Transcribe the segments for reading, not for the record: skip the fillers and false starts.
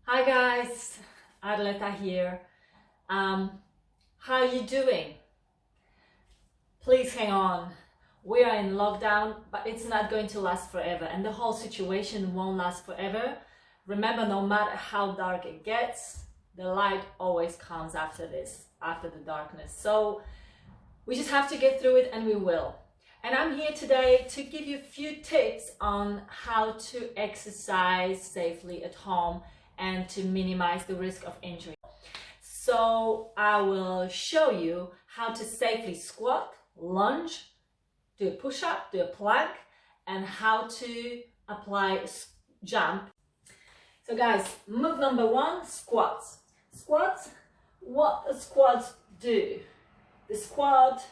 Hi guys, Arleta here. How are you doing? Please hang on. We are in lockdown, but it's not going to last forever, and the whole situation won't last forever. Remember, no matter how dark it gets, the light always comes after the darkness. So we just have to get through it, and we will. And I'm here today to give you a few tips on how to exercise safely at home and to minimize the risk of injury. So I will show you how to safely squat, lunge, do a push-up, do a plank, and how to apply a jump. So guys, move number one, squats. Squats, what the squats do? The squat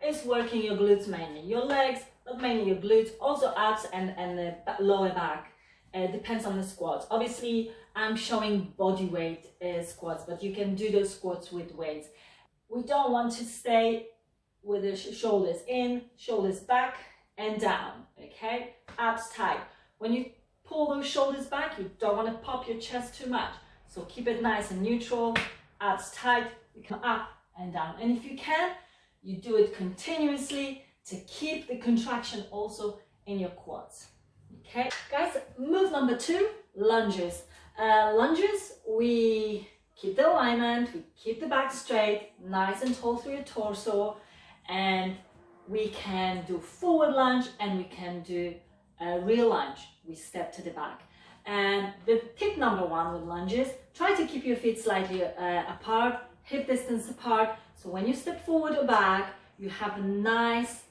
is working your glutes mainly, your legs, but mainly your glutes, also abs and the lower back. Depends on the squats. Obviously, I'm showing body weight squats, but you can do those squats with weights. We don't want to stay with the shoulders in, shoulders back and down, okay? Abs tight. When you pull those shoulders back, you don't want to pop your chest too much. So keep it nice and neutral, abs tight, you come up and down. And if you can, you do it continuously to keep the contraction also in your quads. Okay, guys, move number two, lunges. Lunges, we keep the alignment, we keep the back straight, nice and tall through your torso, and we can do forward lunge and we can do a rear lunge. We step to the back. And the tip number one with lunges, try to keep your feet slightly apart, hip distance apart, so when you step forward or back, you have a nice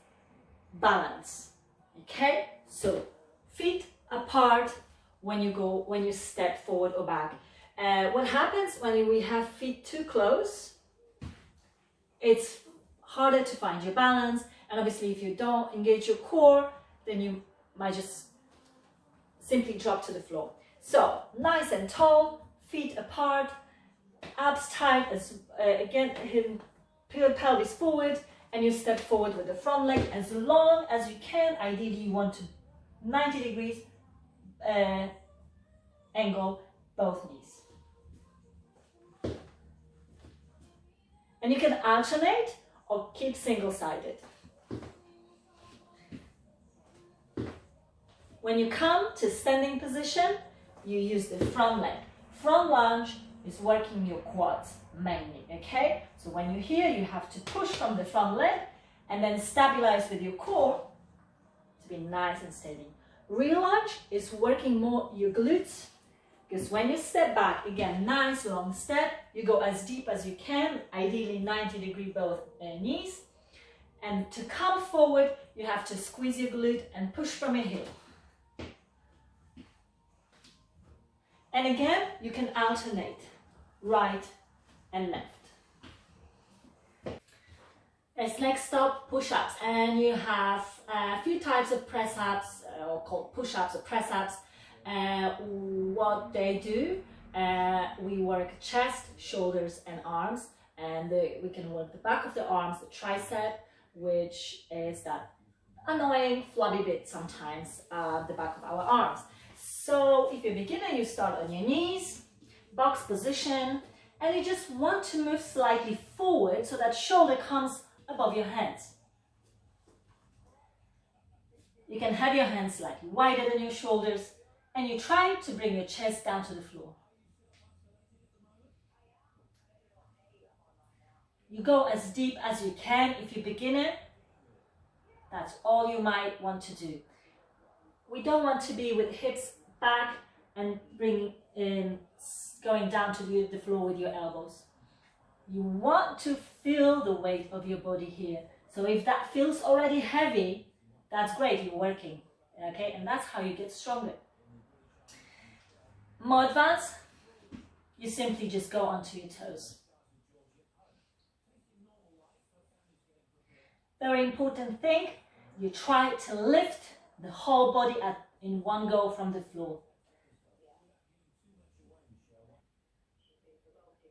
balance. Okay, so feet apart when you step forward or back. What happens when we have feet too close? It's harder to find your balance, and obviously if you don't engage your core, then you might just simply drop to the floor. So nice and tall, feet apart, abs tight, as again, pelvis forward, and you step forward with the front leg as long as you can. Ideally you want to 90 degrees angle both knees. And you can alternate or keep single-sided. When you come to standing position, you use the front leg. Front lunge is working your quads mainly, okay? So when you're here, you have to push from the front leg and then stabilize with your core to be nice and steady. Rear lunge is working more your glutes, because when you step back, again, nice long step, you go as deep as you can, ideally 90-degree both knees. And to come forward, you have to squeeze your glute and push from your heel. And again, you can alternate right and left. As next stop, push-ups, and you have a few types of press-ups, or called push-ups or press-ups. What they do, we work chest, shoulders and arms, and we can work the back of the arms, the tricep, which is that annoying flabby bit sometimes the back of our arms. So if you're a beginner, you start on your knees, box position, and you just want to move slightly forward so that shoulder comes above your hands. You can have your hands slightly wider than your shoulders, and you try to bring your chest down to the floor. You go as deep as you can. If you're a beginner, that's all you might want to do. We don't want to be with hips back and going down to the floor with your elbows. You want to feel the weight of your body here. So if that feels already heavy, that's great, you're working, okay? And that's how you get stronger. More advanced, you simply just go onto your toes. Very important thing, you try to lift the whole body in one go from the floor.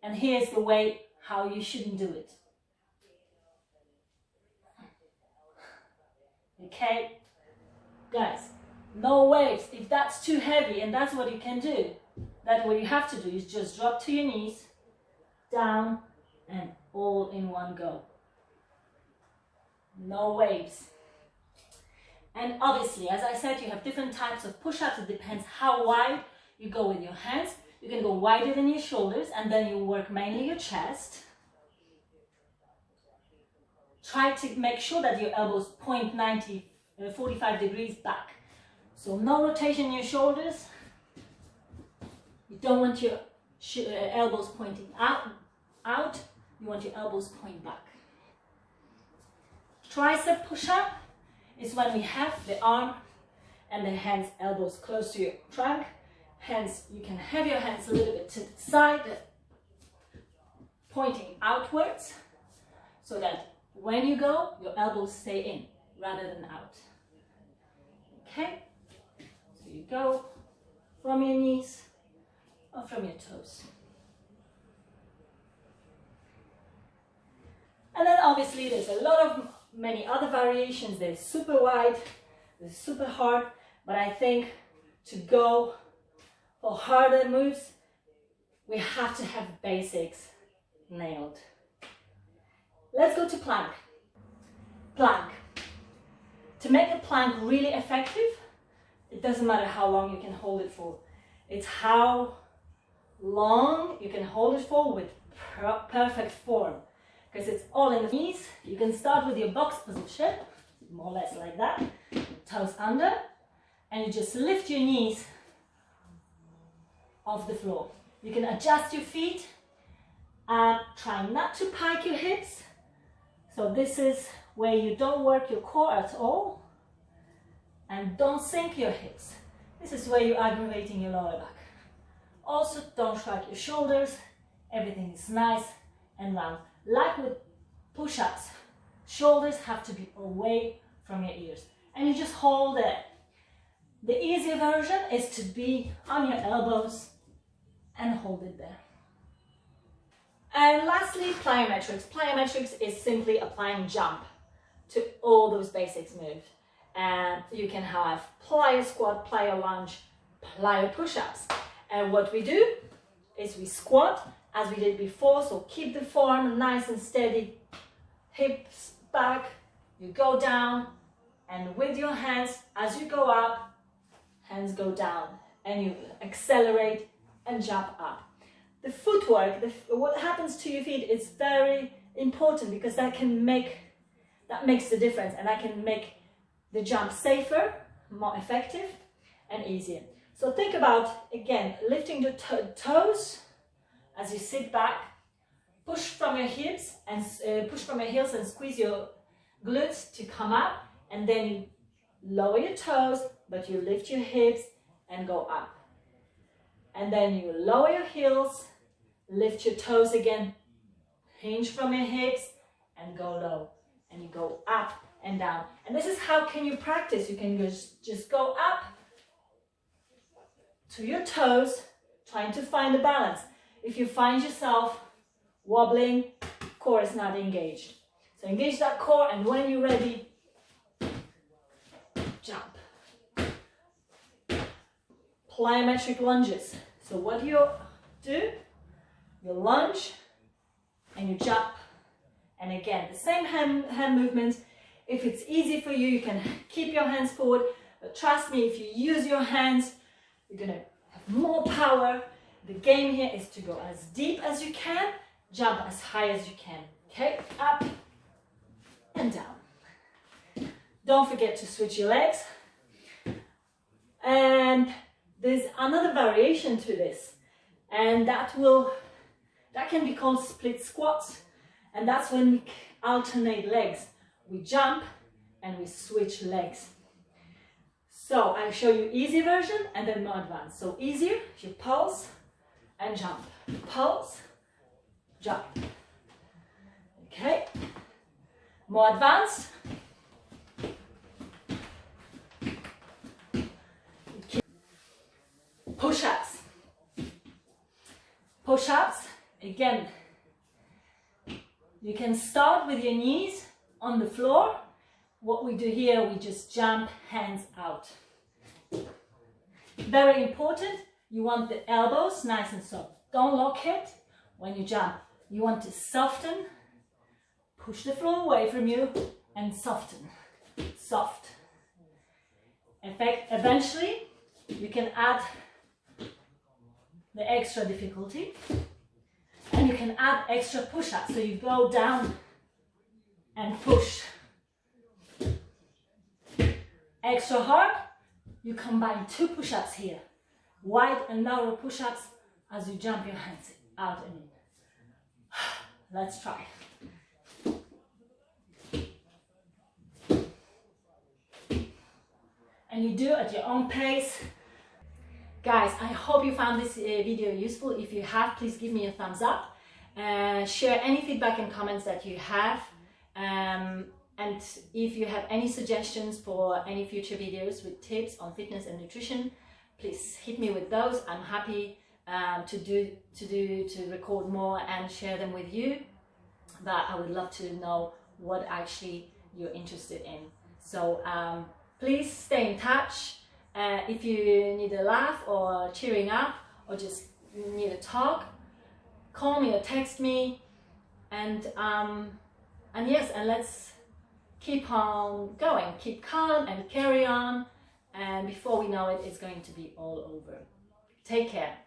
And here's the way how you shouldn't do it. Okay, guys, no waves. If that's too heavy and that's what you can do, that what you have to do is just drop to your knees, down, and all in one go. No waves. And obviously, as I said, you have different types of push-ups. It depends how wide you go with your hands. You can go wider than your shoulders, and then you work mainly your chest. Try to make sure that your elbows point 45 degrees back. So no rotation in your shoulders. You don't want your elbows pointing out. You want your elbows point back. Tricep push-up is when we have the arm and the hands, elbows close to your trunk. Hence, you can have your hands a little bit to the side, pointing outwards, so that when you go, your elbows stay in rather than out. Okay? So you go from your knees or from your toes. And then obviously there's a lot of many other variations. There's super wide, there's super hard, but I think to go for harder moves, we have to have basics nailed. Let's go to plank. Plank. To make a plank really effective, it doesn't matter how long you can hold it for. It's how long you can hold it for with perfect form. Because it's all in the knees. You can start with your box position, more or less like that, toes under, and you just lift your knees off the floor. You can adjust your feet, try not to pike your hips. So this is where you don't work your core at all, and don't sink your hips. This is where you're aggravating your lower back. Also, don't shrug your shoulders. Everything is nice and round. Like with push-ups, shoulders have to be away from your ears, and you just hold it. The easier version is to be on your elbows and hold it there. And lastly, plyometrics. Plyometrics is simply applying jump to all those basics moves. And you can have plyo squat, plyo lunge, plyo push-ups. And what we do is we squat as we did before, so keep the form nice and steady, hips back, you go down, and with your hands, as you go up, hands go down, and you accelerate and jump up. The footwork, what happens to your feet is very important, because that makes the difference, and that can make the jump safer, more effective, and easier. So think about, again, lifting the toes as you sit back, push from your hips and push from your heels and squeeze your glutes to come up, and then you lower your toes, but you lift your hips and go up. And then you lower your heels, lift your toes again, hinge from your hips and go low, and you go up and down. And this is how can you practice. You can just go up to your toes, trying to find the balance. If you find yourself wobbling, core is not engaged. So engage that core, and when you're ready, jump. Plyometric lunges. So what you do, you lunge and you jump. And again, the same hand movements. If it's easy for you, you can keep your hands forward. But trust me, if you use your hands, you're going to have more power. The game here is to go as deep as you can, jump as high as you can. Okay, up and down. Don't forget to switch your legs. And there's another variation to this, and that can be called split squats. And that's when we alternate legs. We jump and we switch legs. So I'll show you easy version and then more advanced. So easier, you pulse and jump. Pulse, jump. Okay. More advanced. Push-ups. Push-ups, again, you can start with your knees on the floor. What we do here, we just jump hands out. Very important, You want the elbows nice and soft. Don't lock it when you jump. You want to soften, push the floor away from you, and soften. Soft. In fact, eventually you can add the extra difficulty, and you can add extra push-ups. So you go down and push. Extra hard, you combine 2 push-ups here. Wide and narrow push-ups as you jump your hands out and in. Let's try. And you do at your own pace. Guys, I hope you found this video useful. If you have, please give me a thumbs up. Share any feedback and comments that you have. And if you have any suggestions for any future videos with tips on fitness and nutrition, please hit me with those. I'm happy to record more and share them with you. But I would love to know what actually you're interested in. So please stay in touch. If you need a laugh or cheering up or just need a talk, call me or text me. And yes, and let's keep on going, keep calm and carry on, and before we know it, it's going to be all over. Take care.